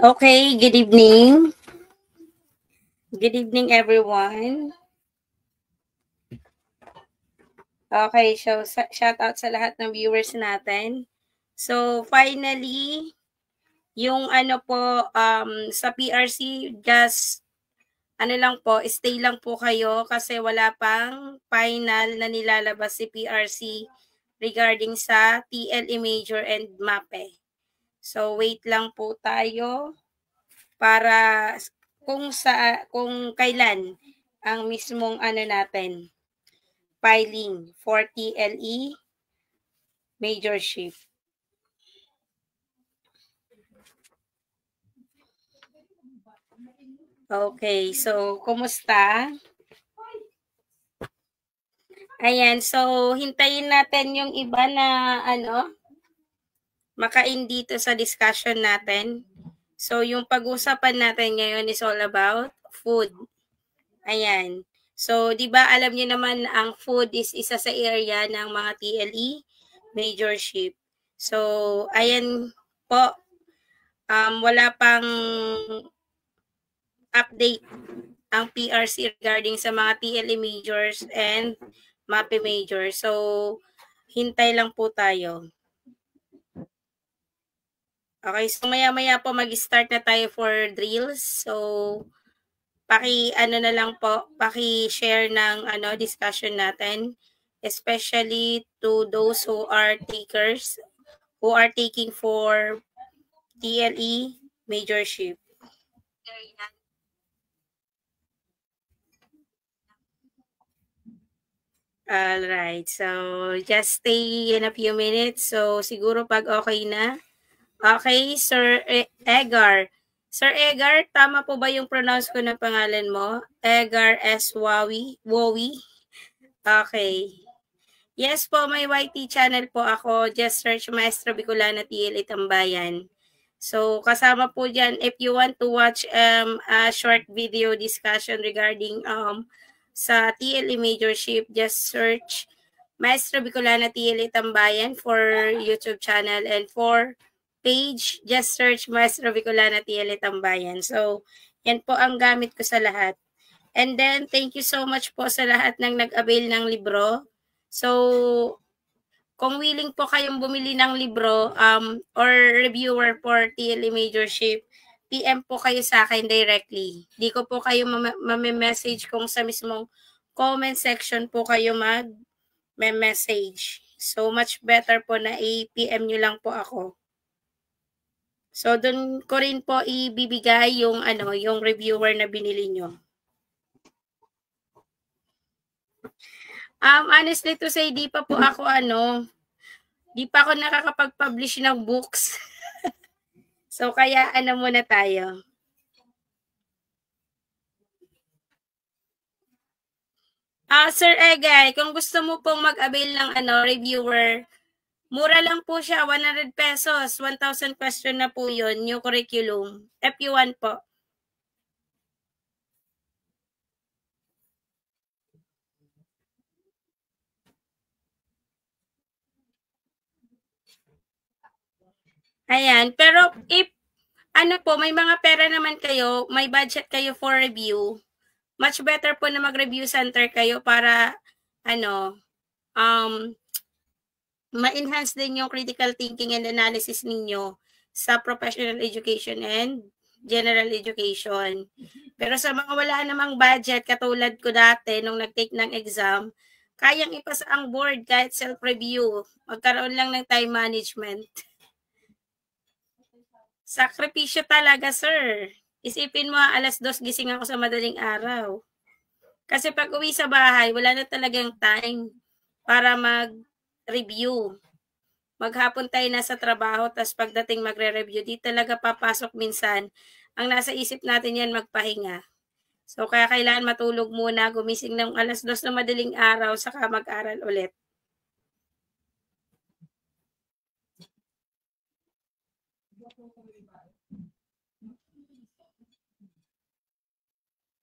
Okay, good evening. Good evening, everyone. Okay, so shout out sa lahat ng viewers natin. So, finally, yung sa PRC, just lang po, stay lang po kayo kasi wala pang final na nilalabas si PRC regarding sa TLE Major and MAPE. So, wait lang po tayo para kung kailan ang mismong natin filing for TLE major shift. Okay, so kumusta? Ayan, so hintayin natin yung iba na makain dito sa discussion natin. So yung pag-usapan natin ngayon is all about food. Ayan. So, 'di ba alam niyo naman ang food is isa sa area ng mga TLE major shift. So, ayan po, wala pang update ang PRC regarding sa mga TLE majors and MAPE majors. So, hintay lang po tayo. Okay, so maya-maya po mag-start na tayo for drills. So, na lang po, paki-share ng discussion natin, especially to those who are taking for TLE major shift. Alright, so just stay in a few minutes. So siguro pag okay na. Okay, Sir Edgar. Sir Edgar, tama po ba yung pronounce ko na pangalan mo? Edgar S. Wowi? Okay. Yes po, may YT channel po ako. Just search Maestro Bicolana TLE Tambayan. So, kasama po dyan, if you want to watch a short video discussion regarding sa TLE major shift, just search Maestro Bicolana TLE Tambayan for YouTube channel, and for page, just search Maestro Bicolana TLE Tambayan. So, yan po ang gamit ko sa lahat. And then, thank you so much po sa lahat ng nag-avail ng libro. So, kung willing po kayong bumili ng libro or reviewer for TLE major shift, PM po kayo sa akin directly. Di ko po kayo message kung sa mismong comment section po kayo mag-message. So, much better po na i-PM nyo lang po ako. So, dun ko rin po ibibigay yung yung reviewer na binili nyo. Honestly to say, di pa po ako di pa ako nakakapag-publish ng books. So, kaya muna tayo. Sir Egay, kung gusto mo pong mag-avail ng reviewer, mura lang po siya, 100 pesos, 1,000 question na po yun, new curriculum. FU1 po. Ayan, pero if may mga pera naman kayo, may budget kayo for review, much better po na mag-review center kayo para ma-enhance din yung critical thinking and analysis ninyo sa professional education and general education. Pero sa mga wala namang budget, katulad ko dati nung nag-take ng exam, kayang ipasa ang board kahit self-review. Magkaroon lang ng time management. Sakripisyo talaga, sir. Isipin mo, 2:00 gising ako sa madaling araw. Kasi pag uwi sa bahay, wala na talagang time para mag-review. Maghapon tayo nasa trabaho, tas pagdating magre-review, di talaga papasok minsan. Ang nasa isip natin yan, magpahinga. So, kaya kailangan matulog muna, gumising ng 2:00 na madaling araw, saka mag-aral ulit.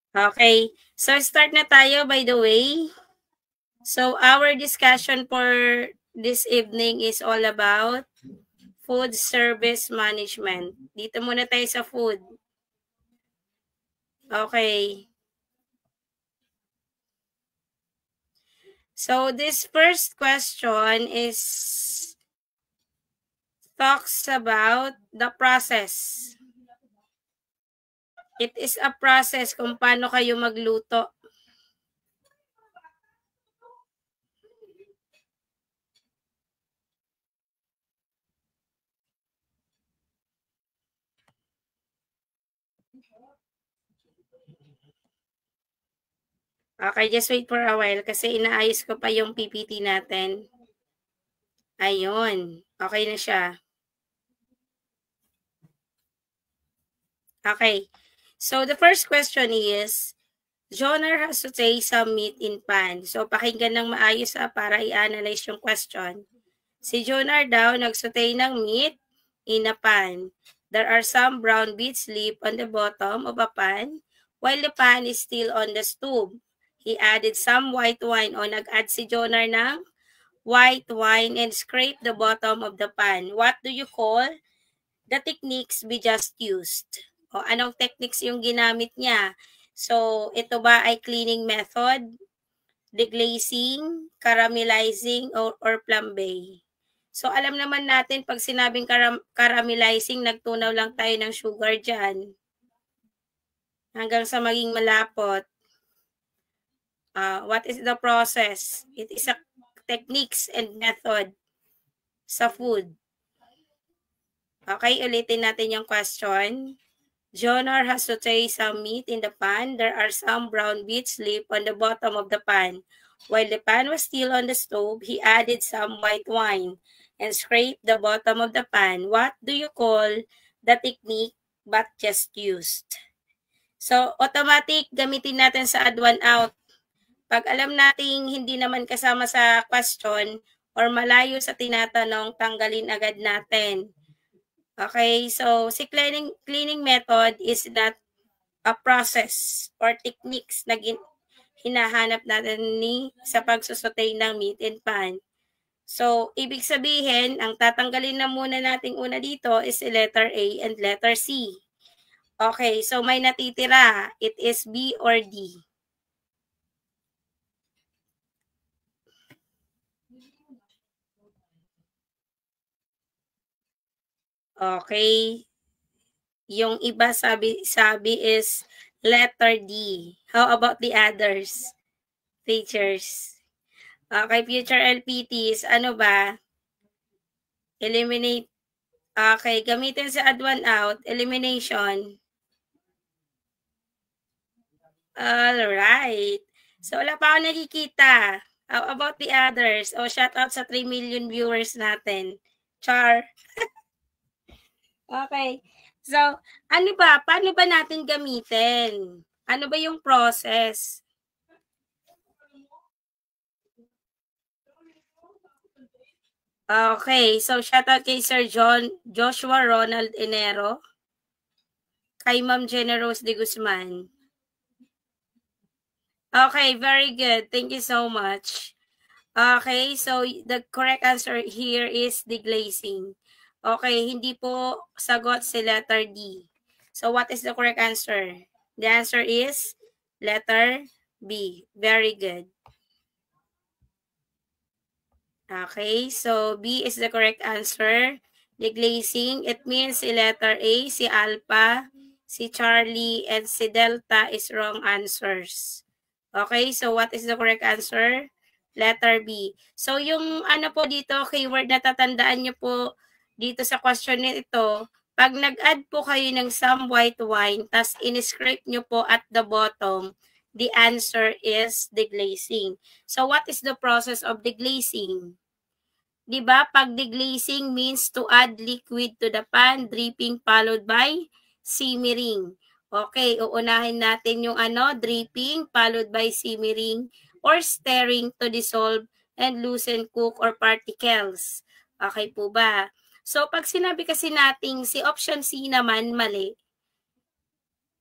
Okay. So, start na tayo, by the way. So, our discussion for this evening is all about food service management. Dito muna tayo sa food. Okay. So this first question is talks about the process. It is a process kung paano kayo magluto. Okay, just wait for a while kasi inaayos ko pa yung PPT natin. Ayun. Okay na siya. Okay. So, the first question is, Jonar has to say some meat in pan. So, pakinggan ng maayos para i-analyze yung question. Si Jonar daw nagsutay ng meat in a pan. There are some brown bits left on the bottom of a pan while the pan is still on the stove. He added some white wine o nag-add si Jonar ng white wine and scrape the bottom of the pan. What do you call the techniques we just used? O anong techniques yung ginamit niya? So, ito ba ay cleaning method, deglazing, caramelizing, or flambe? So, alam naman natin pag sinabing caramelizing, nagtunaw lang tayo ng sugar dyan. Hanggang sa maging malapot. What is the process? It is a techniques and method sa food. Okay, ulitin natin yung question. Jonar has sauteed some meat in the pan. There are some brown bits left on the bottom of the pan. While the pan was still on the stove, he added some white wine and scraped the bottom of the pan. What do you call the technique but just used? So, automatic, gamitin natin sa add one out. Pag alam nating hindi naman kasama sa question or malayo sa tinatanong, tanggalin agad natin. Okay, so si cleaning method is not a process or techniques na hinahanap natin sa pagsusutay ng meat in pan. So, ibig sabihin, ang tatanggalin na muna nating una dito is letter A and letter C. Okay, so may natitira. It is B or D. Okay. Yung iba sabi is letter D. How about the others? Teachers. Okay, future LPTs, ano ba? Eliminate. Okay, gamitin sa add one out. Elimination. Alright. So, wala pa ako nakikita. How about the others? Shout out sa 3 million viewers natin. Char. Okay. So, ano ba? Paano ba natin gamitin? Ano ba yung process? Okay. So, shout out kay Sir Joshua Ronald Enero. Kay Ma'am Generose de Guzman. Okay. Very good. Thank you so much. Okay. So, the correct answer here is deglazing. Okay, hindi po sagot si letter D. So, what is the correct answer? The answer is letter B. Very good. Okay, so B is the correct answer. Deglazing, it means si letter A, si Alpha, si Charlie, and si Delta is wrong answers. Okay, so what is the correct answer? Letter B. So, yung ano po dito, keyword na tatandaan nyo po dito sa question nito, pag nag-add po kayo ng some white wine, tas in-scrape nyo po at the bottom, the answer is deglazing. So, what is the process of deglazing? Diba? Pag deglazing means to add liquid to the pan, dripping followed by simmering. Okay, uunahin natin yung dripping followed by simmering or stirring to dissolve and loosen cook or particles. Okay po ba? So, pag sinabi kasi nating si option C naman mali,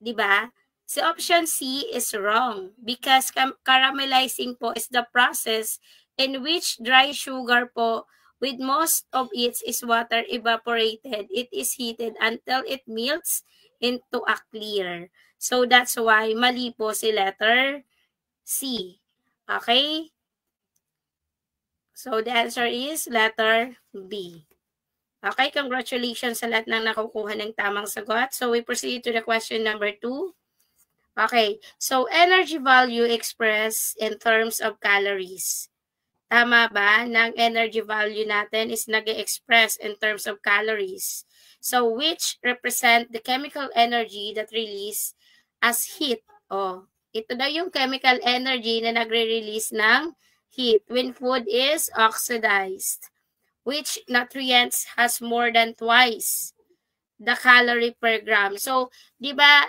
di ba? Si option C is wrong because caramelizing po is the process in which dry sugar po with most of its is water evaporated. It is heated until it melts into a clear. So that's why mali po si letter C. Okay? So the answer is letter B. Okay, congratulations sa lahat ng nakukuha ng tamang sagot. So we proceed to the question number 2. Okay, so energy value expressed in terms of calories. Tama ba? Ng energy value natin is nag-express in terms of calories. So which represent the chemical energy that release as heat. Oh, ito daw yung chemical energy na nagre-release ng heat when food is oxidized. Which nutrients has more than twice the calorie per gram. So, di ba,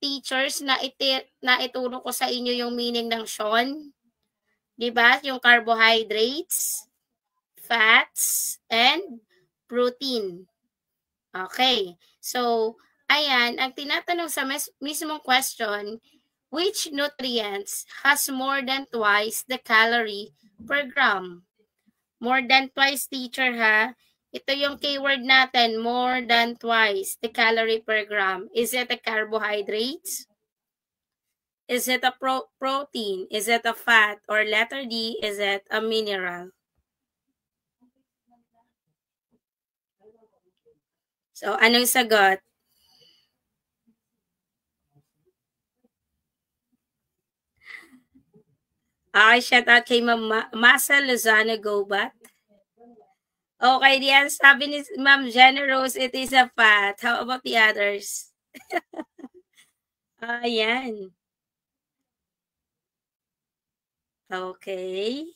teachers, na ituro ko sa inyo yung meaning ng SHON? Di ba? Yung carbohydrates, fats, and protein. Okay. So, ayan, ang tinatanong sa mismong question, which nutrients has more than twice the calorie per gram? More than twice, teacher, ha? Ito yung keyword natin, more than twice the calorie per gram. Is it a carbohydrates? Is it a protein? Is it a fat? Or letter D, is it a mineral? So, anong sagot? Okay, shout out kay Masa Lozano Gobat. Okay, diyan sabi ni Ma'am Jenna Rose, it is a fat. How about the others? Ayan. Okay.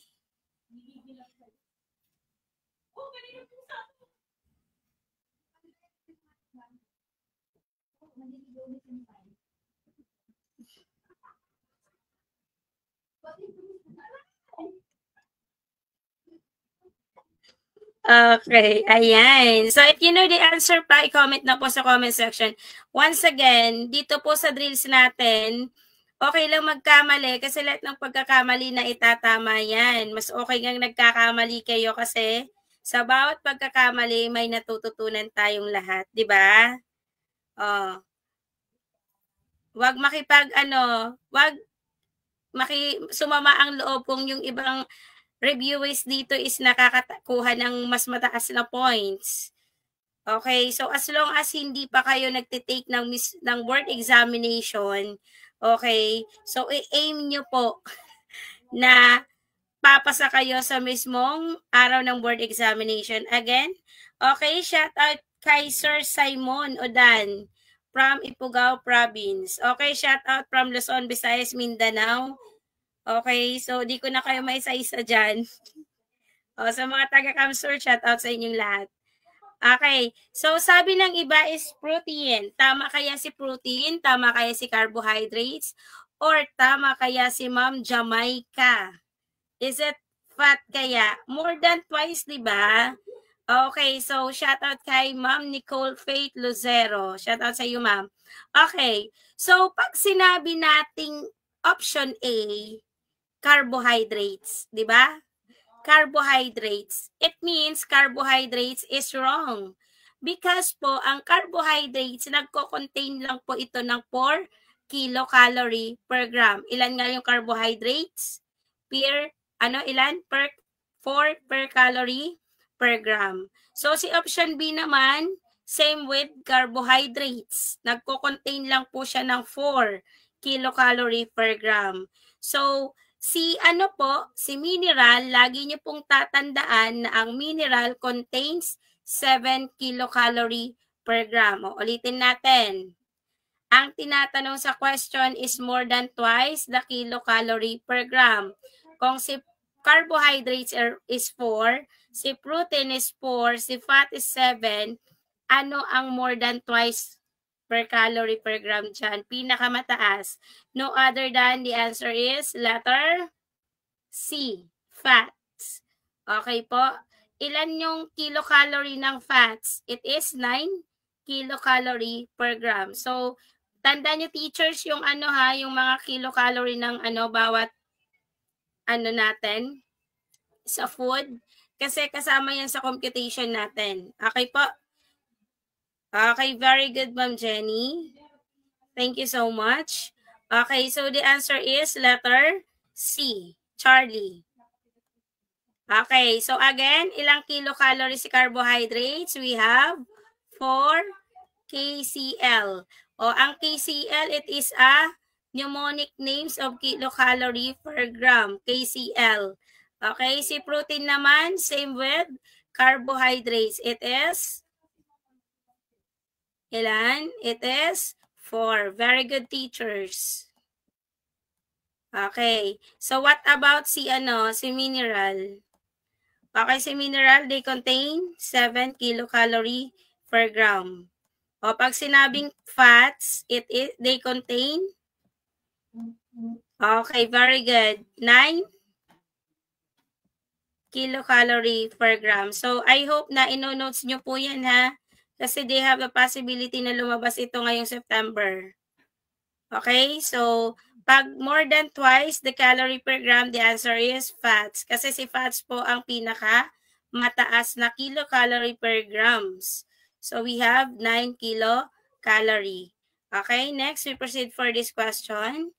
Okay, ayan. So, if you know the answer pa, i-comment na po sa comment section. Once again, dito po sa drills natin, okay lang magkamali kasi lahat ng pagkakamali na itatama yan. Mas okay ngang nagkakamali kayo kasi sa bawat pagkakamali may natututunan tayong lahat, di ba? Oh. Wag sumama ang loob kung yung ibang reviewers dito is nakakakuha ng mas mataas na points. Okay, so as long as hindi pa kayo nagtitake ng board examination, okay, so i-aim nyo po na papasa kayo sa mismong araw ng board examination. Again, okay, shout out kay Sir Simon Odan from Ifugao Province. Okay, shout out from Luzon, Visayas, Mindanao. Okay, so di ko na kayo maisa-isa dyan. O, sa mga taga-Camsur, shout out sa inyong lahat. Okay, so sabi ng iba is protein. Tama kaya si protein? Tama kaya si carbohydrates? Or tama kaya si Ma'am Jamaica? Is it fat kaya? More than twice, di ba? Okay, so shout out kay Ma'am Nicole Faith Lucero. Shout out sa iyo, Ma'am. Okay, so pag sinabi nating option A, carbohydrates, di ba? Carbohydrates. It means carbohydrates is wrong. Because po, ang carbohydrates, nagko-contain lang po ito ng 4 kilocalorie per gram. Ilan nga yung carbohydrates? Ilan? 4 per calorie per gram. So, si option B naman, same with carbohydrates. Nagko-contain lang po siya ng 4 kilocalorie per gram. So, si mineral, lagi niyo pong tatandaan na ang mineral contains 7 kilocalorie per gram. O, ulitin natin. Ang tinatanong sa question is more than twice the kilocalorie per gram. Kung si carbohydrates is 4, si protein is 4, si fat is 7, ano ang more than twice per calorie per gram dyan? Pinakamataas. No other than the answer is letter C, fats. Okay po. Ilan yung kilocalorie ng fats? It is 9 kilocalorie per gram. So, tandaan nyo teachers yung yung mga kilocalorie ng bawat natin. sa food kasi kasama yan sa computation natin. Okay po? Okay, very good, Ma'am Jenny. Thank you so much. Okay, so the answer is letter C, Charlie. Okay, so again, ilang kilocalories si carbohydrates? We have 4 KCl. O, ang KCl, it is a mnemonic names of kilocalorie per gram, KCl. Okay, si protein naman, same with carbohydrates. It is, ilan? It is 4. Very good, teachers. Okay, so what about si mineral? Okay, si mineral, they contain 7 kilocalorie per gram. O pag sinabing fats, they contain, okay, very good, 9 kilocalorie per gram. So, I hope na ino-notes nyo po yan ha. Kasi they have a possibility na lumabas ito ngayong September. Okay, so pag more than twice the calorie per gram, the answer is fats. Kasi si fats po ang pinaka mataas na kilocalorie per grams. So we have 9 kilocalorie. Okay, next we proceed for this question.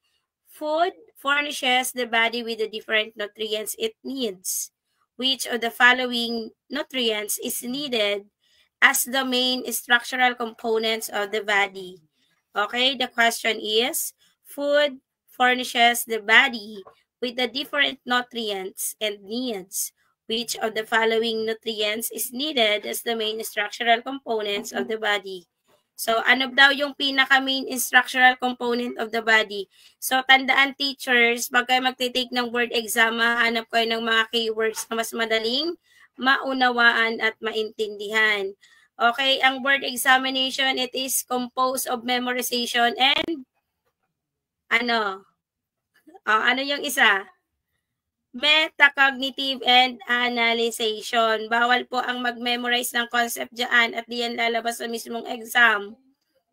Food furnishes the body with the different nutrients it needs. Which of the following nutrients is needed as the main structural components of the body? Okay, the question is, food furnishes the body with the different nutrients and needs. Which of the following nutrients is needed as the main structural components of the body? So, ano daw yung pinaka-main structural component of the body? So, tandaan teachers, pag kayo magtitake ng word exam, hanap kayo ng mga keywords na mas madaling maunawaan at maintindihan. Okay, ang word examination, it is composed of memorization and ano yung isa? Metacognitive and analyzation. Bawal po ang mag-memorize ng concept dyan at diyan lalabas sa mismong exam.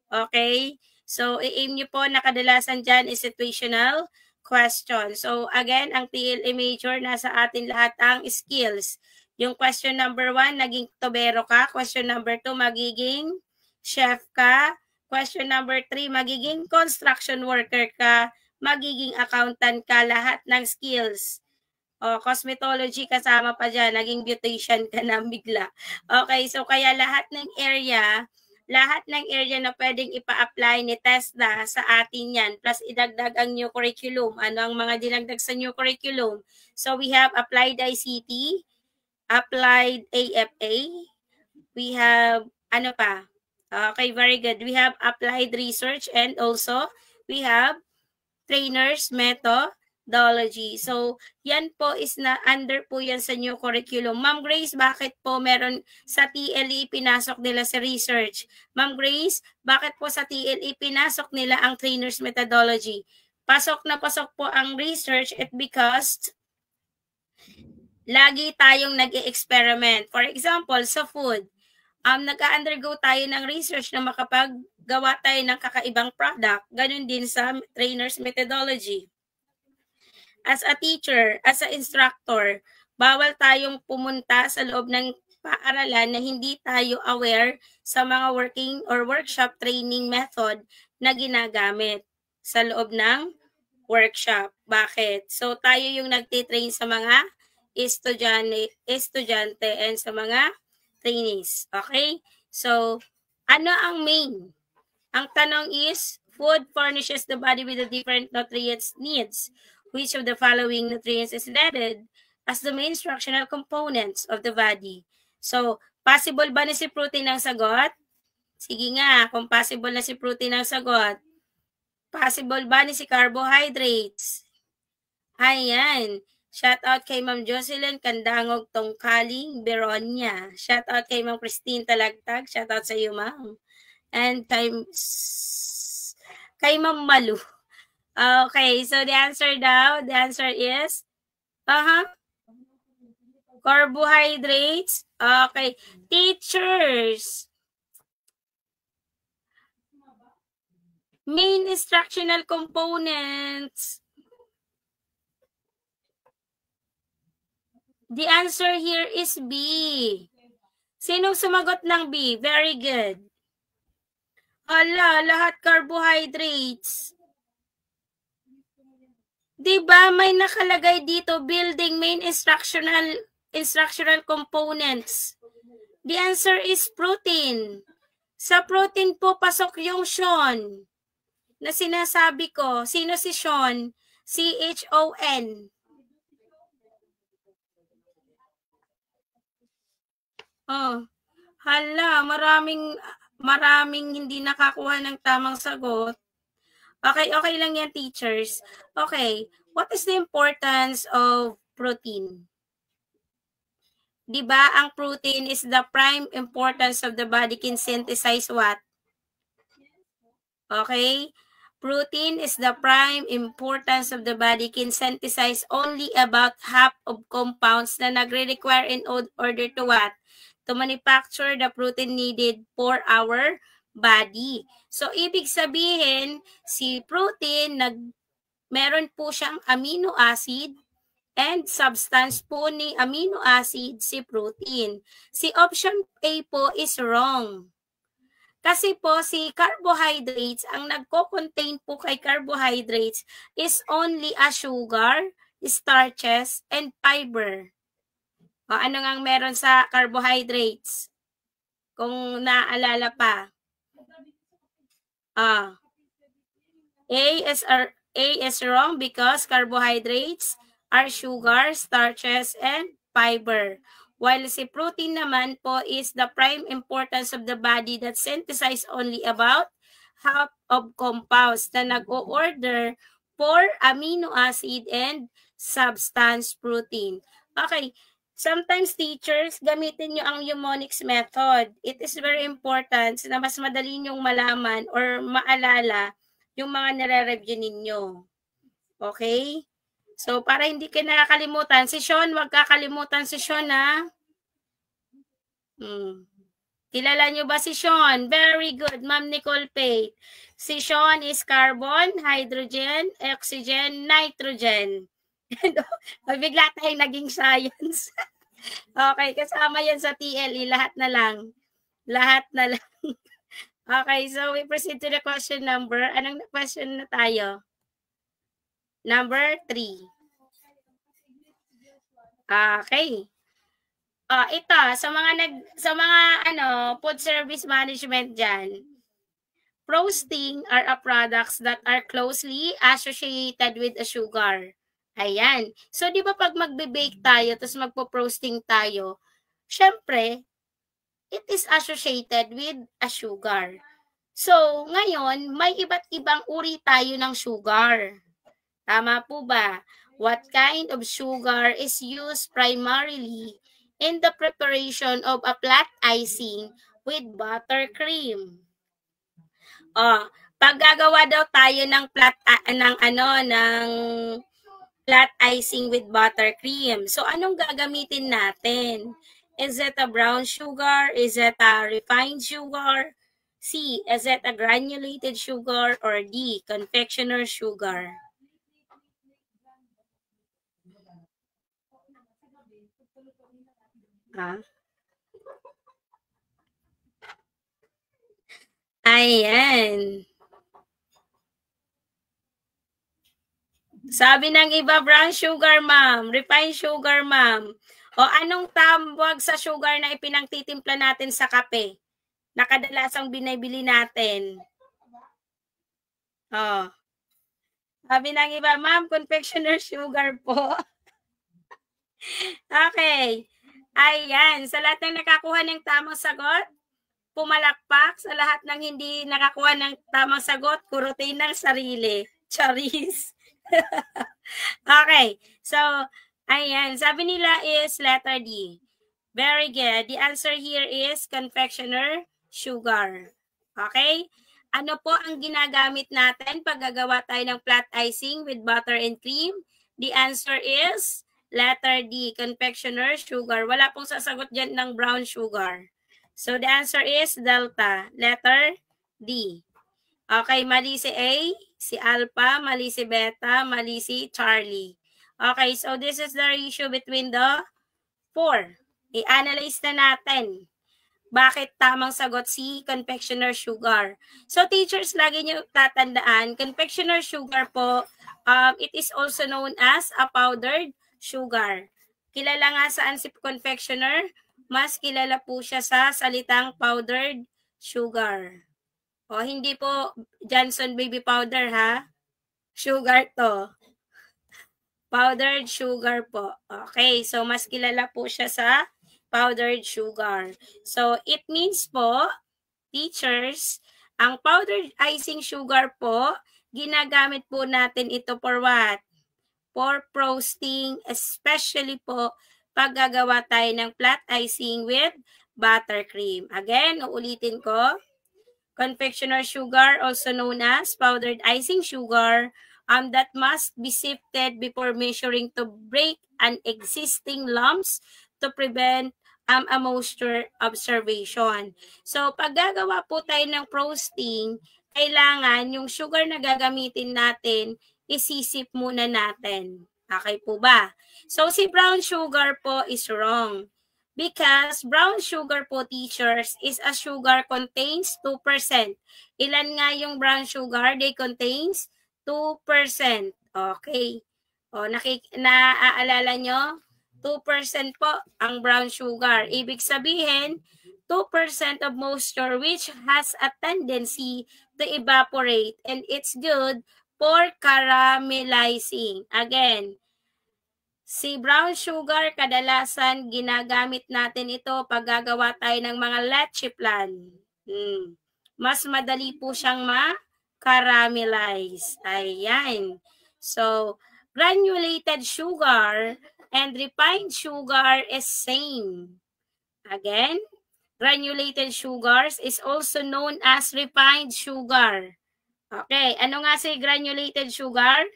Okay? So, i-aim nyo po na kadalasan dyan is situational question. So, again, ang TLE major, nasa atin lahat ang skills. Yung question number 1, naging tubero ka. Question number 2, magiging chef ka. Question number 3, magiging construction worker ka. Magiging accountant ka. Lahat ng skills. O, cosmetology kasama pa dyan. Naging beautician ka na bigla. Okay, so kaya lahat ng area na pwedeng ipa-apply ni TESDA sa atin yan. Plus, idagdag ang new curriculum. Ano ang mga dinagdag sa new curriculum? So, we have applied ICT, applied AFA, we have, ano pa? Okay, very good. We have applied research and also we have trainers methodology. So, yan po is na under po yan sa new curriculum. Ma'am Grace, bakit po meron sa TLE pinasok nila sa research? Ma'am Grace, bakit po sa TLE pinasok nila ang trainers methodology? Pasok na pasok po ang research at because lagi tayong nag-e-experiment. For example, sa food, nag-undergo tayo ng research na makapaggawa tayo ng kakaibang product. Ganun din sa trainer's methodology. As a teacher, as a instructor, bawal tayong pumunta sa loob ng paaralan na hindi tayo aware sa mga working or workshop training method na ginagamit sa loob ng workshop. Bakit? So, tayo yung nagtitrain sa mga estudyante and sa mga trainees. Okay? So, ano ang main? Ang tanong is, food furnishes the body with the different nutrients needs. Which of the following nutrients is needed as the main structural components of the body? So, possible ba na si protein ang sagot? Sige nga, kung possible na si protein ang sagot. Possible ba ni si carbohydrates? Ayan. Shout out kay Ma'am Jocelyn Candangog Tongkaling Beronia. Shout out kay Ma'am Christine Talagtag. Shout out sa iyo, Ma'am. And kay Ma'am Malu. Okay, so the answer is carbohydrates. Okay, teachers. Main instructional components. The answer here is B. Sinong sumagot ng B? Very good. Hala, lahat carbohydrates. Diba may nakalagay dito, building main instructional components. The answer is protein. Sa protein po pasok yung Sean na sinasabi ko. Sino si Sean? C-H-O-N. Oh, hala, maraming hindi nakakuha ng tamang sagot. Okay lang yan, teachers. Okay, what is the importance of protein? Diba, ang protein is the prime importance of the body can synthesize what? Okay? Protein is the prime importance of the body can synthesize only about half of compounds na nagre-require in order to what? To manufacture the protein needed for our body. So, ibig sabihin, si protein, meron po siyang amino acid and substance po ni amino acid si protein. Si option A po is wrong. Kasi po si carbohydrates, ang nagko-contain po kay carbohydrates is only a sugar, starches, and fiber. O, ano nga meron sa carbohydrates? Kung naaalala pa. A is wrong because carbohydrates are sugar, starches, and fiber. While si protein naman po is the prime importance of the body that synthesize only about half of compounds na nag-o-order for amino acid and substance protein. Okay, sometimes teachers, gamitin nyo ang mnemonics method. It is very important na mas madali nyong malaman or maalala yung mga nire-review ninyo. Okay? So, para hindi kayo nakakalimutan. Si Sean, wag kakalimutan si Sean, ha? Kilala nyo ba si Sean? Very good, Ma'am Nicole Pate. Si Sean is carbon, hydrogen, oxygen, nitrogen. Bigla tayong naging science. Okay, kasama yan sa TLE. Lahat na lang. Lahat na lang. Okay, so we proceed to the question number. Anong question na tayo? Number 3. Okay. Ito sa mga food service management diyan. Frosting are a products that are closely associated with a sugar. Ayan. So, di ba pag magbe-bake tayo, tapos magpo-frosting tayo, syempre, it is associated with a sugar. So, ngayon, may iba't ibang uri tayo ng sugar. Tama po ba? What kind of sugar is used primarily in the preparation of a flat icing with buttercream? Pag gagawa daw tayo ng flat icing with buttercream. So, anong gagamitin natin? Is it a brown sugar? Is it a refined sugar? C, is it a granulated sugar? Or D, confectioner sugar? Ayan. Sabi ng iba, brown sugar, ma'am. Refined sugar, ma'am. O anong tawag sa sugar na ipinangtitimpla natin sa kape? Na kadalasang binibili natin. Sabi ng iba, ma'am, confectioner sugar po. Okay. Ayan. Sa lahat ng nakakuha ng tamang sagot, pumalakpak. Sa lahat ng hindi nakakuha ng tamang sagot, kurutin ng sarili. Charis. Okay. So, ayan. Sabi nila is letter D. Very good. The answer here is confectioner sugar. Okay? Ano po ang ginagamit natin pag gagawa tayo ng flat icing with butter and cream? The answer is letter D, confectioner sugar. Wala pong sasagot dyan ng brown sugar. So, the answer is delta, letter D. Okay, mali si A, si Alpha, mali si Beta, mali si Charlie. Okay, so this is the ratio between the 4. I-analyze na natin. Bakit tamang sagot si confectioner sugar? So teachers, lagi nyo tatandaan, confectioner sugar po, it is also known as a powdered sugar. Kilala nga saan si confectioner? Mas kilala po siya sa salitang powdered sugar. O hindi po Johnson baby powder ha? Sugar to. Powdered sugar po. Okay, so mas kilala po siya sa powdered sugar. So, it means po, teachers, ang powdered icing sugar po, ginagamit po natin ito for what? For frosting, especially po pag gagawa tayo ng flat icing with buttercream. Again, uulitin ko, confectioner sugar, also known as powdered icing sugar, that must be sifted before measuring to break an existing lumps to prevent a moisture observation. So, pag gagawa po tayo ng frosting, kailangan yung sugar na gagamitin natin, isisip muna natin. Okay po ba? So, si brown sugar po is wrong. Because brown sugar po, teachers, is a sugar contains 2%. Ilan nga yung brown sugar? They contains 2%. Okay. O, naaalala nyo? 2% po ang brown sugar. Ibig sabihin, 2% of moisture which has a tendency to evaporate and it's good for caramelizing. Again, si brown sugar, kadalasan ginagamit natin ito pag gagawa tayo ng mga leche flan. Mas madali po siyang ma-caramelize. Ayan. So, granulated sugar and refined sugar is same. Again, granulated sugars is also known as refined sugar. Okay, ano nga si granulated sugar?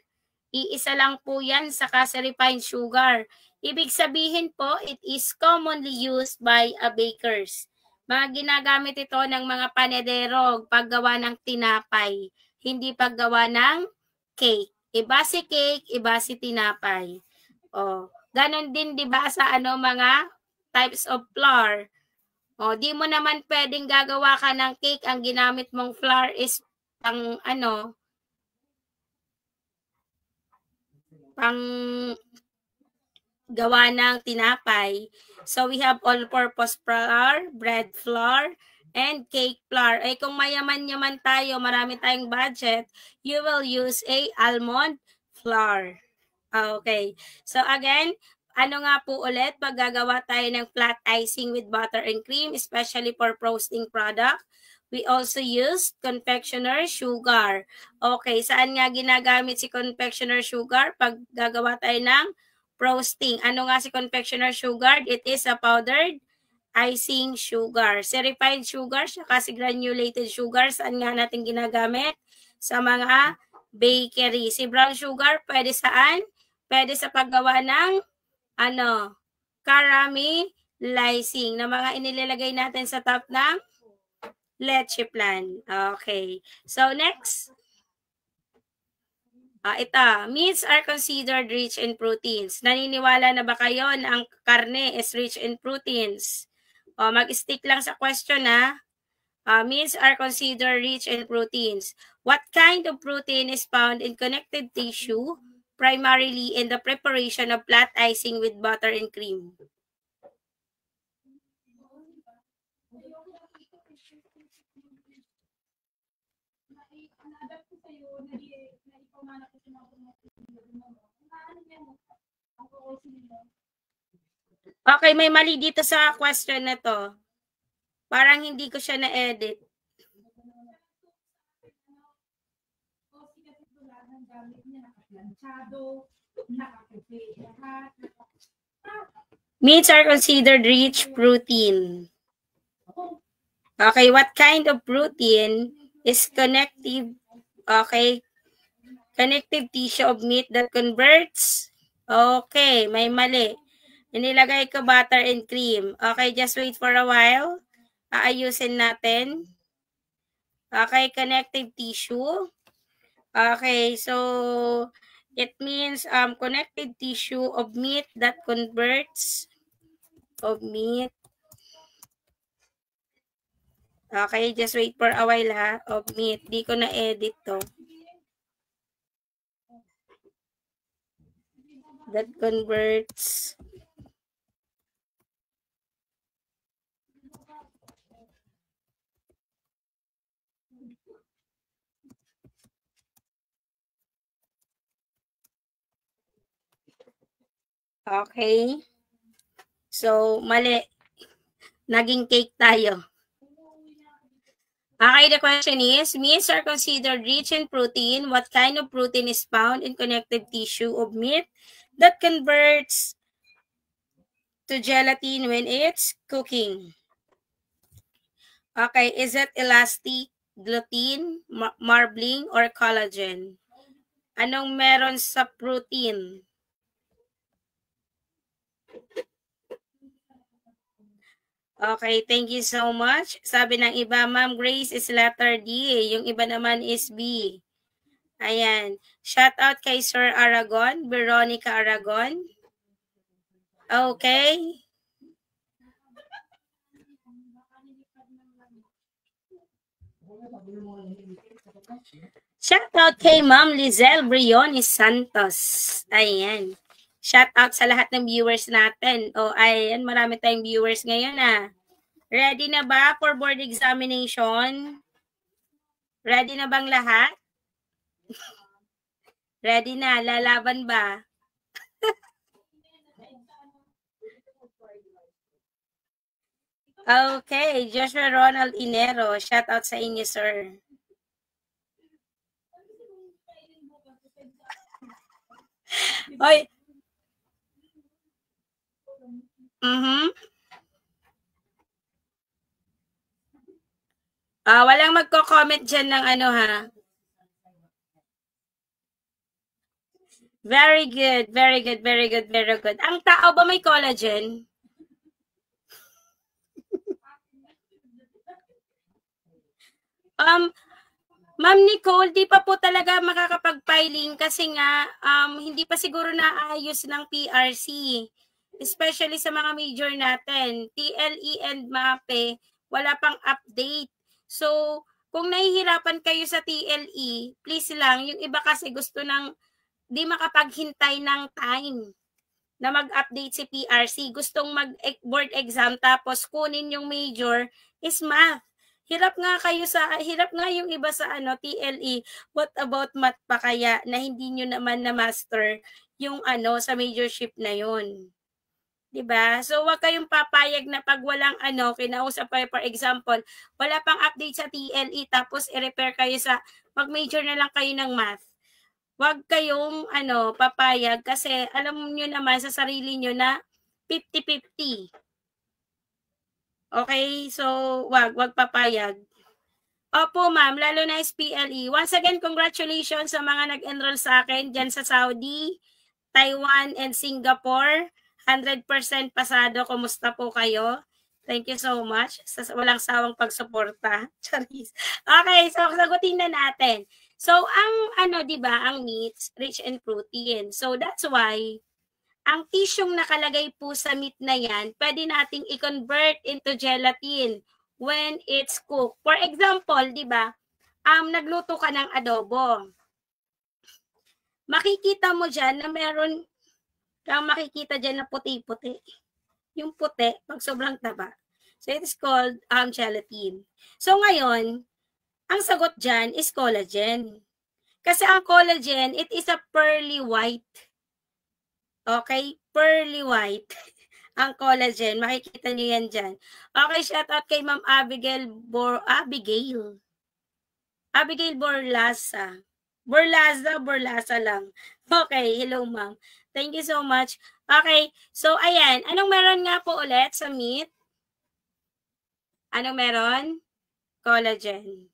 Iisa lang po yan sa refined sugar. Ibig sabihin po, it is commonly used by bakers. Mga ginagamit ito ng mga panedero paggawa ng tinapay, hindi paggawa ng cake. Iba si cake, iba si tinapay. O, ganon din 'di ba sa mga types of flour. O, di mo naman pwedeng gagawa ka ng cake, ang ginamit mong flour is pang gawa ng tinapay. So, we have all-purpose flour, bread flour, and cake flour. Ay, kung mayaman-yaman tayo, marami tayong budget, you will use a almond flour. Okay. So, again, ano nga po ulit, pag gagawa tayo ng flat icing with butter and cream, especially for frosting product, we also use confectioner sugar. Okay, saan nga ginagamit si confectioner sugar? Pag gagawa tayo ng frosting. Ano nga si confectioner sugar? It is a powdered icing sugar. Si refined sugar, saka si granulated sugar, saan nga natin ginagamit? Sa mga bakery. Si brown sugar, pwede saan? Pwede sa paggawa ng caramelizing na mga inilalagay natin sa top ng leche flan. Okay. So, next. Ito. Meats are considered rich in proteins. Naniniwala na ba kayo na ang karne is rich in proteins? Mag-stick lang sa question ha. Meats are considered rich in proteins. What kind of protein is found in connective tissue, primarily in the preparation of flat icing with butter and cream? Okay, may mali dito sa question na to. Parang hindi ko siya na-edit. Meats are considered rich protein. Okay, what kind of protein is connective? Okay, connective tissue of meat that converts. Okay, may mali. Inilagay ko butter and cream. Okay, just wait for a while. Aayusin natin. Okay, connective tissue. Okay, so it means connective tissue of meat that converts of meat. Okay, just wait for a while ha, of meat. Di ko na-edit to. That converts okay. So, mali. Naging cake tayo. Okay, the question is, meats are considered rich in protein. What kind of protein is found in connective tissue of meat that converts to gelatin when it's cooking? Okay, is it elastic, gluten, marbling, or collagen? Anong meron sa protein? Okay, thank you so much. Sabi ng iba, Ma'am Grace is letter D. Yung iba naman is B. Ayan. Shout out kay Sir Aragon, Veronica Aragon. Okay. Shout out kay Ma'am Lizelle Briones Santos. Ayan. Shout out sa lahat ng viewers natin. O, ayan, marami tayong viewers ngayon ah. Ready na ba for board examination? Ready na bang lahat? Ready na, lalaban ba? Okay, Joshua Ronald Inero, shout out sa inyo, sir. Oy. Walang magko-comment dyan ng ano ha. Very good, very good, very good, very good. Ang tao ba may collagen? Ma'am Nicole, di pa po talaga makakapag-filing kasi nga hindi pa siguro naayos ng PRC. Especially sa mga major natin. TLE and MAPE, wala pang update. So, kung nahihirapan kayo sa TLE, please lang, yung iba kasi gusto ng di makapaghintay ng time na mag-update si PRC. Gustong mag-board exam tapos kunin yung major is math. Hirap nga yung iba sa TLE. What about math pa kaya na hindi nyo naman na master yung sa majorship na yun? 'Di ba? So wag kayong papayag na pag walang kinausap kayo, for example, wala pang update sa TLE tapos i-repair kayo sa mag-major na lang kayo ng math. Wag kayong papayag kasi alam niyo naman sa sarili niyo na 50-50. Okay? So wag papayag. Opo, ma'am, lalo na SPLE. Once again, congratulations sa mga nag-enroll sa akin dyan sa Saudi, Taiwan, and Singapore. 100% pasado. Kumusta po kayo? Thank you so much sa walang sawang pagsuporta. Charis. Okay, so sagutin na natin. So, ang 'di ba, ang meats rich in protein. So, that's why ang tisyong nakalagay po sa meat na yan, pwede nating i-convert into gelatin when it's cooked. For example, 'di ba? Nagluto ka ng adobo. Makikita mo diyan na meron kang makikita diyan na puti-puti. Yung puti, pag sobrang taba. So, it is called gelatin. So, ngayon, ang sagot dyan is collagen. Kasi ang collagen, it is a pearly white. Okay? Pearly white. Ang collagen. Makikita nyo yan dyan. Okay, shout out kay Ma'am Abigail Borlasa. Borlasa lang. Okay, hello ma'am. Thank you so much. Okay, so ayan. Anong meron nga po ulit sa meat? Anong meron? Collagen.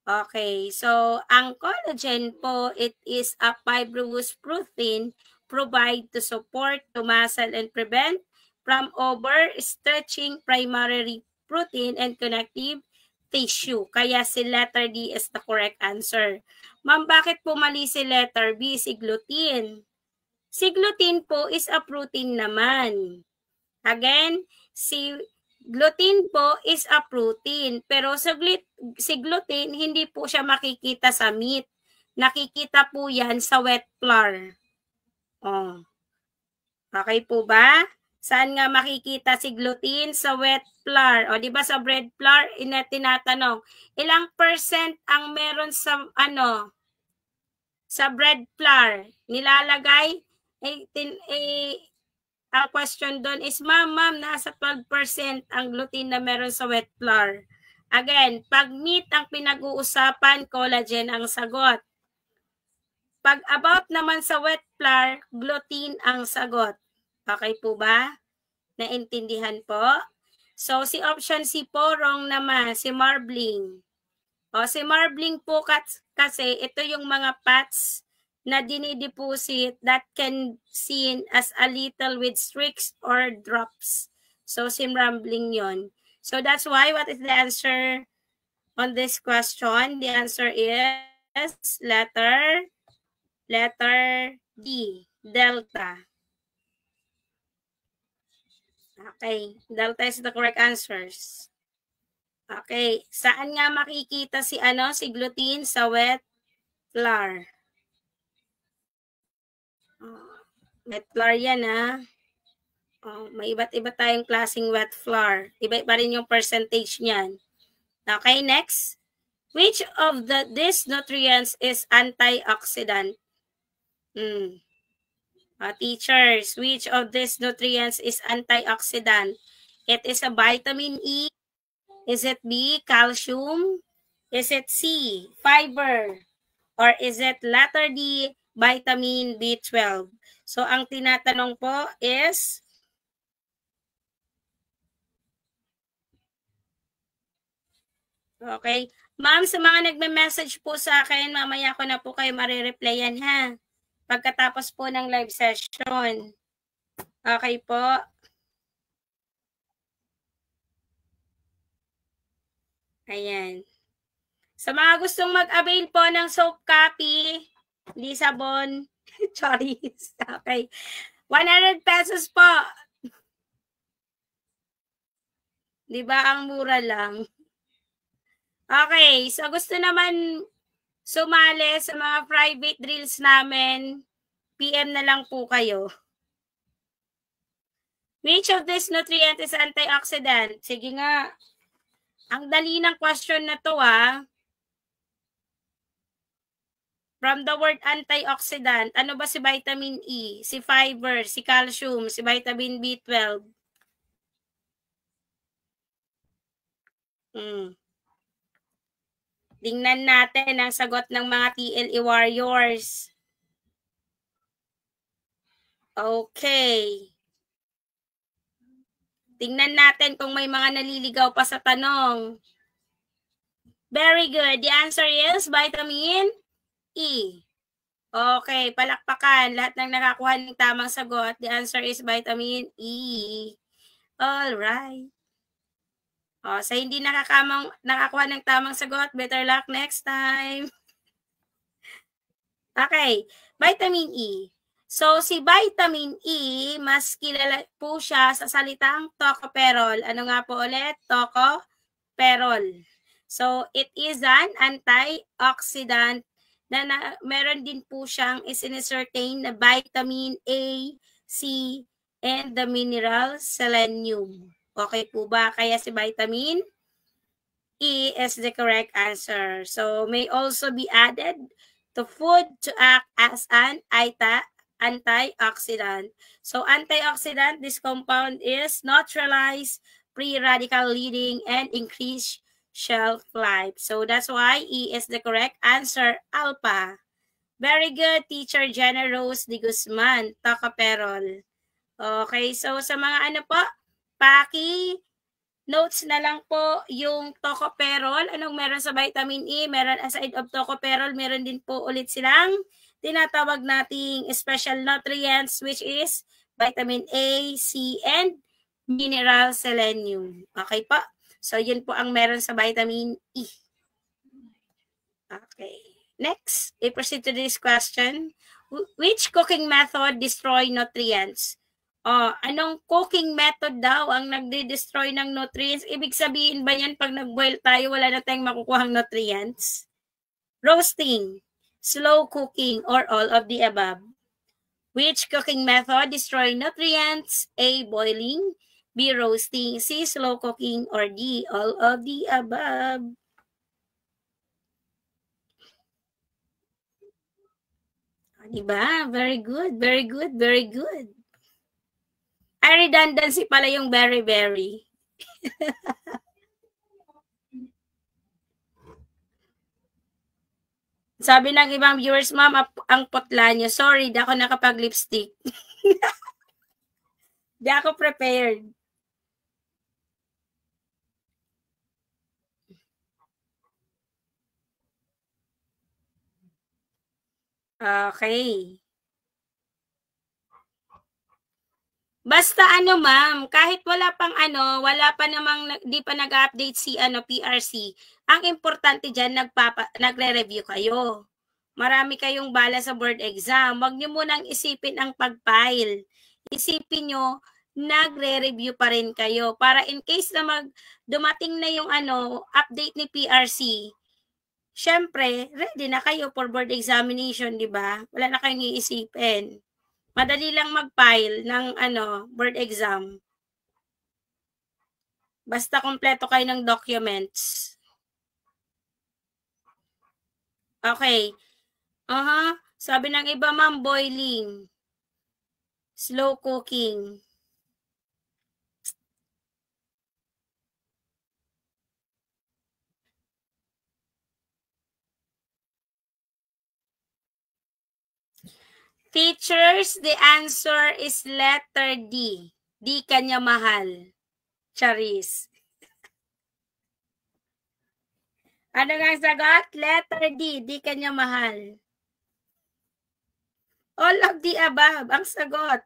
Okay, so ang collagen po, it is a fibrous protein provide to support the muscle and prevent from overstretching primary protein and connective tissue. Kaya si letter D is the correct answer. Ma'am, bakit po mali si letter B, si gluten? Si gluten po is a protein naman. Again, si gluten po is a protein. Pero si gluten, hindi po siya makikita sa meat. Nakikita po yan sa wet flour. Oh. Okay po ba? Saan nga makikita si gluten? Sa wet flour. O, di ba sa bread flour, tinatanong, ilang percent ang meron sa, sa bread flour? Nilalagay, ang question doon is, ma'am, nasa 12% ang gluten na meron sa wet flour. Again, pag meat ang pinag-uusapan, collagen ang sagot. Pag about naman sa wet flour, gluten ang sagot. Okay po ba? Naintindihan po? So, si option C po, wrong naman, si marbling. O, si marbling po kasi ito yung mga fats na dinideposit that can seen as a little with streaks or drops. So, si marbling yon. So, that's why, what is the answer on this question? The answer is letter D, delta. Okay, delta is the correct answers. Okay, saan nga makikita si gluten sa wet flour? Wet flour yan may iba't iba tayong klaseng wet flour. Iba-iba rin yung percentage niyan. Okay, next. Which of these nutrients is antioxidant? Teachers, which of these nutrients is antioxidant? It is a vitamin E. Is it B, calcium? Is it C, fiber? Or is it letter D, vitamin B12? So, ang tinatanong po is, okay. Ma'am, sa mga nagme-message po sa akin, mamaya ko na po kayo marireplyan ha. Pagkatapos po ng live session. Okay po. Ayan. Sa mga gustong mag-avail po ng soap copy, Lisabon, Choris. Okay. 100 pesos po. Di ba ang mura lang? Okay. So gusto naman sumali sa mga private drills namin, PM na lang po kayo. Which of this nutrient is antioxidant? Sige nga. Ang dali ng question na to From the word antioxidant, ano ba si vitamin E, si fiber, si calcium, si vitamin B12? Tingnan natin ang sagot ng mga TLE warriors. Okay. Tingnan natin kung may mga naliligaw pa sa tanong. Very good. The answer is vitamin E. Okay, palakpakan. Lahat ng nakakuha ng tamang sagot, the answer is vitamin E. All right. Sa hindi nakakuha ng tamang sagot, better luck next time. Okay, vitamin E. So, si vitamin E, mas kilala po siya sa salitang tocopherol. Ano nga po ulit? Tocopherol. So, it is an antioxidant na meron din po siyang isinecertain na vitamin A, C, and the mineral selenium. Okay po ba? Kaya si vitamin E is the correct answer. So, may also be added to food to act as an antioxidant. So, antioxidant, this compound is neutralize free radical leading and increase shelf life. So, that's why E is the correct answer, alpha. Very good, Teacher Jenna Rose de Guzman, tocopherol. Okay, so sa mga notes na lang po yung tocopherol. Anong meron sa vitamin E? Meron aside of tocopherol, meron din po ulit silang tinatawag nating special nutrients which is vitamin A, C, and mineral selenium. Okay po? So, yun po ang meron sa vitamin E. Okay. Next, we proceed to this question. Which cooking method destroy nutrients? Oh, anong cooking method daw ang nagde-destroy ng nutrients? Ibig sabihin ba yan pag nag-boil tayo, wala na tayong makukuhang nutrients? Roasting, slow cooking, or all of the above? Which cooking method destroy nutrients? A, boiling, B, roasting, C, slow cooking, or D, all of the above? Diba? Very good, very good, very good. Ay, redundancy pala yung very, very. Sabi ng ibang viewers, ma'am, ang putla niyo. Sorry, di ako nakapag-lipstick. Di ako prepared. Okay. Basta ano ma'am, kahit wala pang ano, wala pa namang, di pa nag-update si PRC, ang importante dyan, nagre-review kayo. Marami kayong bala sa board exam. Huwag nyo munang isipin ang pag-file. Isipin nyo, nagre-review pa rin kayo. Para in case na dumating na yung update ni PRC, syempre, ready na kayo for board examination, di ba? Wala na kayong iisipin. Madali lang mag-file ng board exam. Basta kompleto kayo ng documents. Okay. Sabi ng iba, ma'am, boiling. Slow cooking. Teachers, the answer is letter D. Di kanya mahal. Charis. Ano nga ang sagot? Letter D. Di kanya mahal. All of the above ang sagot.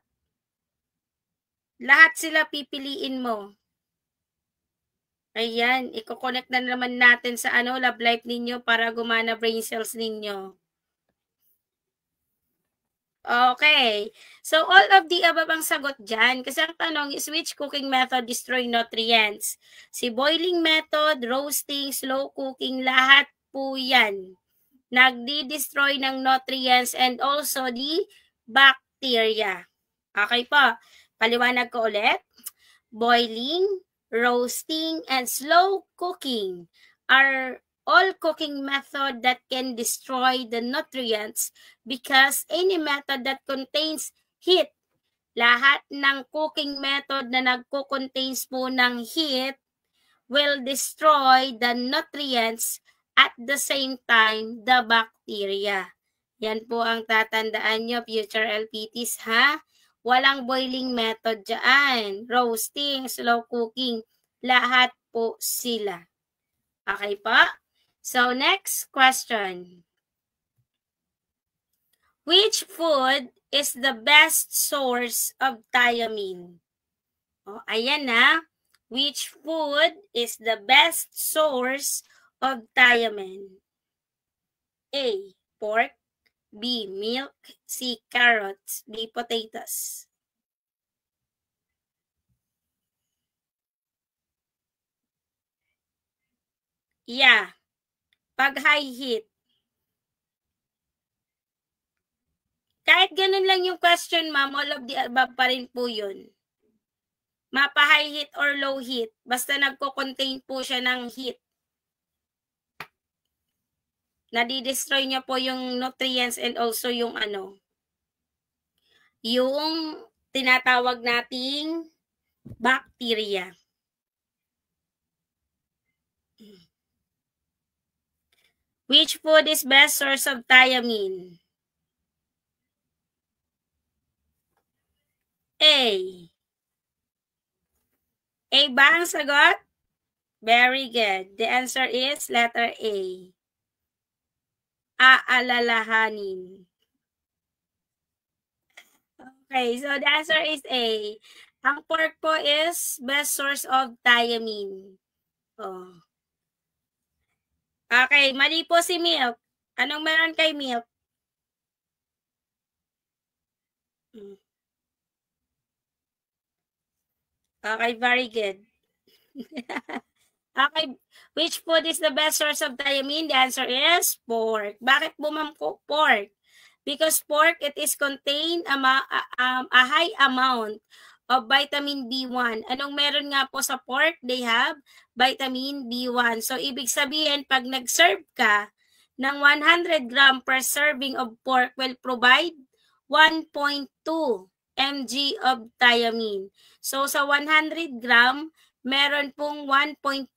Lahat sila pipiliin mo. Ayan, i-connect na naman natin sa love life ninyo para gumana brain cells ninyo. Okay. So, all of the above ang sagot dyan. Kasi ang tanong is, which cooking method destroy nutrients? Si boiling method, roasting, slow cooking, lahat po yan. Nagdi-destroy ng nutrients and also the bacteria. Okay po. Paliwanag ko ulit. Boiling, roasting, and slow cooking are all cooking method that can destroy the nutrients because any method that contains heat, lahat ng cooking method na nagko-contains po ng heat will destroy the nutrients at the same time the bacteria. Yan po ang tatandaan nyo, future LPTs, ha? Walang boiling method dyan. Roasting, slow cooking, lahat po sila. Okay pa? So, next question. Which food is the best source of thiamine? Oh, ayan na. Which food is the best source of thiamine? A, pork. B, milk. C, carrots. D, potatoes. Yeah. Pag high heat. Kahit ganun lang yung question, ma'am, all of the above pa rin po yun. Mapa-high heat or low heat. Basta nagko-contain po siya ng heat. Nadi-destroy niya po yung nutrients and also yung yung tinatawag nating bacteria. Which food is best source of thiamine? A. A ba ang sagot? Very good. The answer is letter A. Aalalahanin. Okay, so the answer is A. Ang pork po is best source of thiamine. Oh. Okay, mali po si milk. Anong meron kay milk? Okay, very good. Okay, which food is the best source of thiamine? The answer is pork. Bakit po, ma'am, pork? Because pork, it is contain a high amount of vitamin B1. Anong meron nga po sa pork? They have vitamin B1. So, ibig sabihin, pag nag-serve ka ng 100 gram per serving of pork will provide 1.2 mg of thiamine. So, sa 100 gram, meron pong 1.2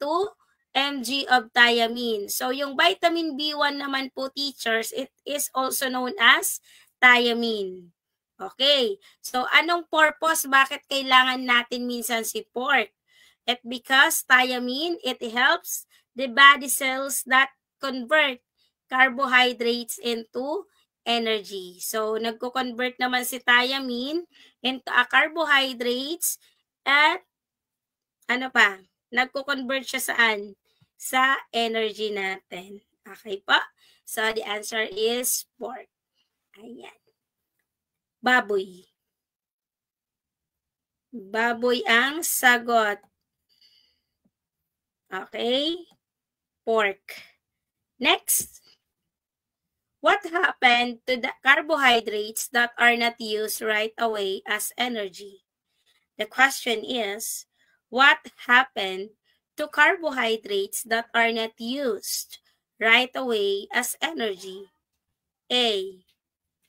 mg of thiamine. So, yung vitamin B1 naman po, teachers, it is also known as thiamine. Okay. So, anong purpose? Bakit kailangan natin minsan si pork? It because thiamine, it helps the body cells that convert carbohydrates into energy. So, nagko-convert naman si thiamine into a carbohydrates at ano pa? Nagko-convert siya saan? Sa energy natin. Okay po? So, the answer is pork. Ayan. Baboy. Baboy ang sagot. Okay? Pork. Next. What happened to the carbohydrates that are not used right away as energy? The question is, what happened to carbohydrates that are not used right away as energy? A.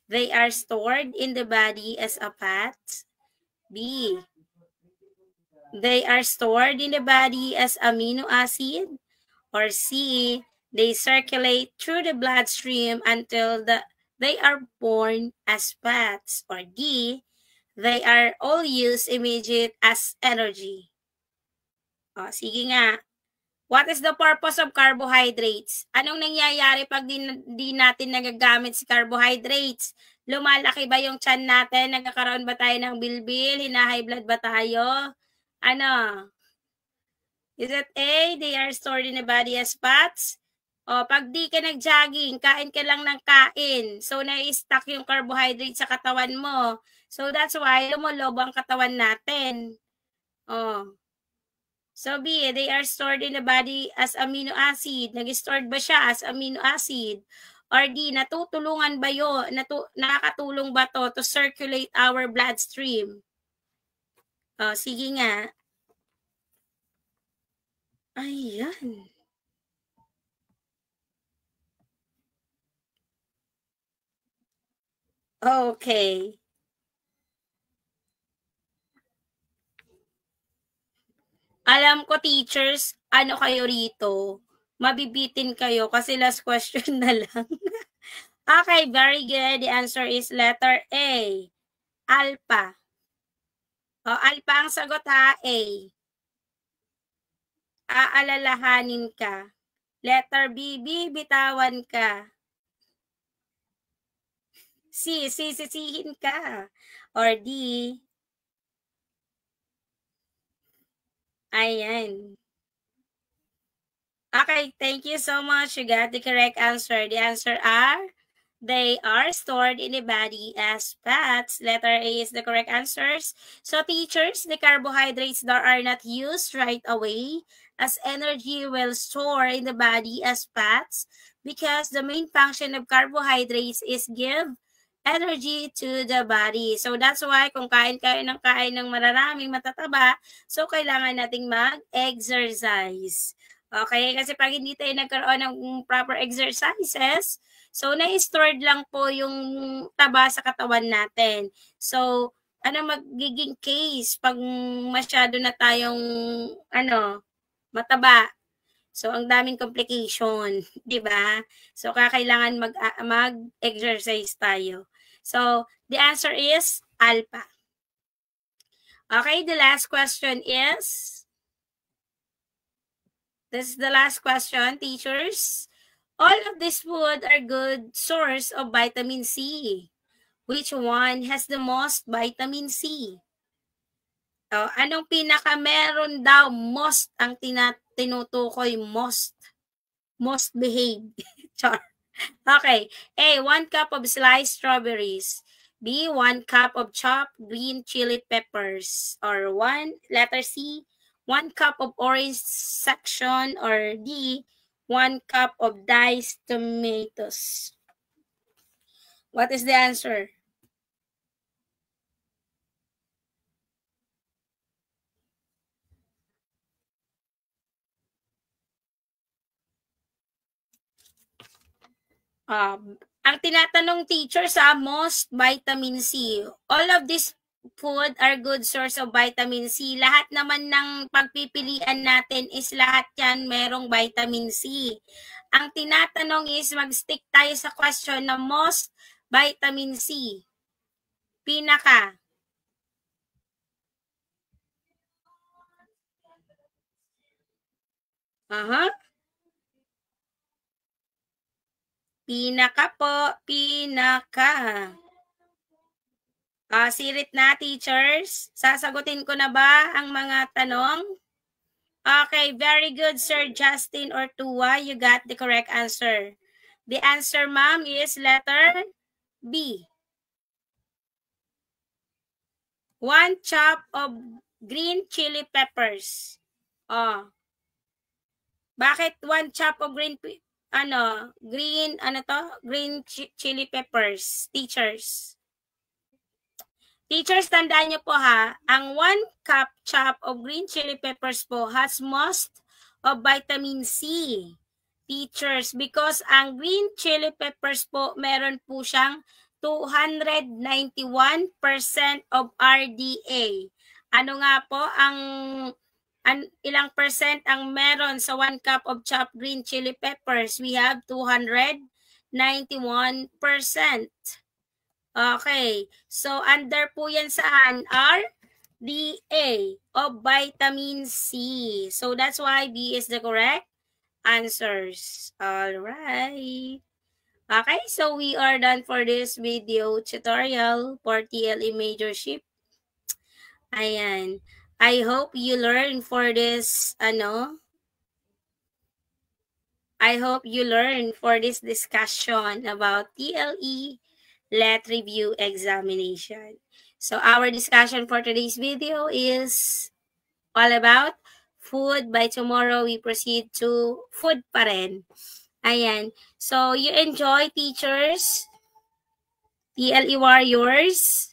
They are stored in the body as a fat. B. They are stored in the body as amino acid. Or C. They circulate through the bloodstream until they are born as fats. Or D. They are all used immediate as energy. O, sige nga. What is the purpose of carbohydrates? Anong nangyayari pag di natin nagagamit si carbohydrates? Lumalaki ba yung tiyan natin? Nagkakaroon ba tayo ng bilbil? Hina-high blood ba tayo? Ano? Is it A, they are stored in the body as fats? O, pag di ka nag-jogging, kain ka lang ng kain. So, na-stuck yung carbohydrate sa katawan mo. So, that's why lumulobo ang katawan natin. O. So, B, they are stored in the body as amino acid. Nag-stored ba siya as amino acid? Or D, natutulungan ba yun? Nakakatulong ba to circulate our bloodstream? O, sige nga. Ayan. Okay. Alam ko, teachers, ano kayo rito? Mabibitin kayo kasi last question na lang. Okay, very good. The answer is letter A. Alpha. O, alpha ang sagot ha, A. Aalalahanin ka. Letter B, bitawan ka. C, sisisihin ka. Or D, ayan. Okay, thank you so much. You got the correct answer. The answer are, they are stored in the body as fats. Letter A is the correct answers. So teachers, the carbohydrates that are not used right away as energy will store in the body as fats because the main function of carbohydrates is give energy to the body. So that's why kung kain ng mararaming matataba, so kailangan nating mag-exercise. Okay? Kasi pag hindi tayo nagkaroon ng proper exercises, so na-stored lang po yung taba sa katawan natin. So, ano magiging case pag masyado na tayong mataba? So, ang daming complication, di ba? So, kailangan mag-exercise tayo. So, the answer is alpha. Okay, the last question is, this is the last question, teachers. All of this food are good source of vitamin C. Which one has the most vitamin C? Anong meron daw? Most ang tinutukoy, most. Most behave. Char. Okay. A, 1 cup of sliced strawberries. B, 1 cup of chopped green chili peppers. Or letter C, 1 cup of orange section. Or D, 1 cup of diced tomatoes. What is the answer? Ang tinatanong teacher sa most vitamin C. All of this food are good source of vitamin C. Lahat naman ng pagpipilian natin is lahat yan merong vitamin C. Ang tinatanong is mag-stick tayo sa question na most vitamin C. Pinaka. Pinaka po. Pinaka. Sirit na, teachers. Sasagutin ko na ba ang mga tanong? Okay, very good, Sir Justin Ortua. You got the correct answer. The answer, ma'am, is letter B. 1 chop of green chili peppers. Bakit 1 chop of green chili peppers, teachers? Teachers, tandaan niyo po ha, ang 1 cup chop of green chili peppers po has most of vitamin C. Teachers, because ang green chili peppers po, meron po siyang 291% of RDA. Ano nga po ilang percent ang meron sa 1 cup of chopped green chili peppers? We have 291%. Okay. So, under po yan saan? RDA of vitamin C. So, that's why B is the correct answers. Alright. Okay, so we are done for this video tutorial for TLE Majorship. Ayan. I hope you learn for this, I hope you learn for this discussion about TLE Let Review Examination. So our discussion for today's video is all about food. By tomorrow, we proceed to food pa rin. Ayan. So, you enjoy, teachers? TLE Warriors?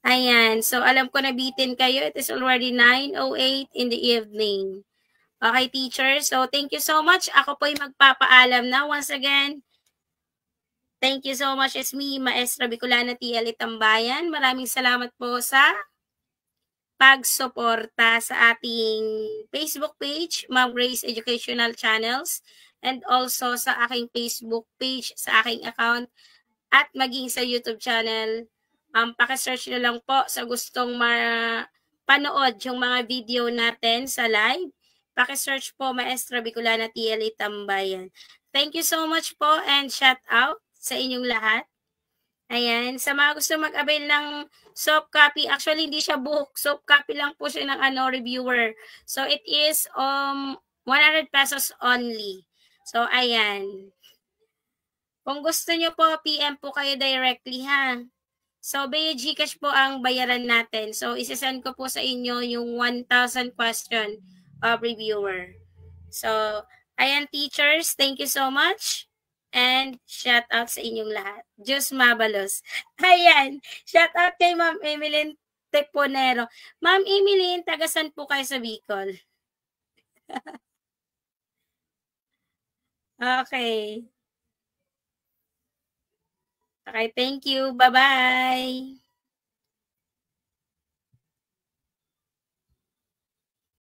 Ayan. So, alam ko nabitin kayo. It is already 9:08 in the evening. Okay, teachers? So, thank you so much. Ako po'y magpapaalam na. Once again, thank you so much. It's me, Maestra Bicolana TLE Tambayan. Maraming salamat po sa pagsuporta sa ating Facebook page, Ma'am Grace Educational Channels, and also sa aking Facebook page, sa aking account, at maging sa YouTube channel. Pakisearch na lang po sa gustong panood yung mga video natin sa live. Pakisearch po Maestra Bicolana TLE Tambayan. Thank you so much po and shout out sa inyong lahat. Ayan, sa mga gusto mag-avail ng soft copy, actually hindi siya book, soft copy lang po siya ng reviewer. So it is 100 pesos only. So ayan. Kung gusto nyo po, PM po kayo directly ha. So via GCash po ang bayaran natin. So isasend ko po sa inyo yung 1,000 question of reviewer. So ayan, teachers, thank you so much. And shout out sa inyong lahat. Diyos mabalos. Ayan. Shout out kay Ma'am Emeline Teponero. Ma'am Emeline, tagasan po kayo sa Bicol. Okay. Okay, thank you. Bye-bye.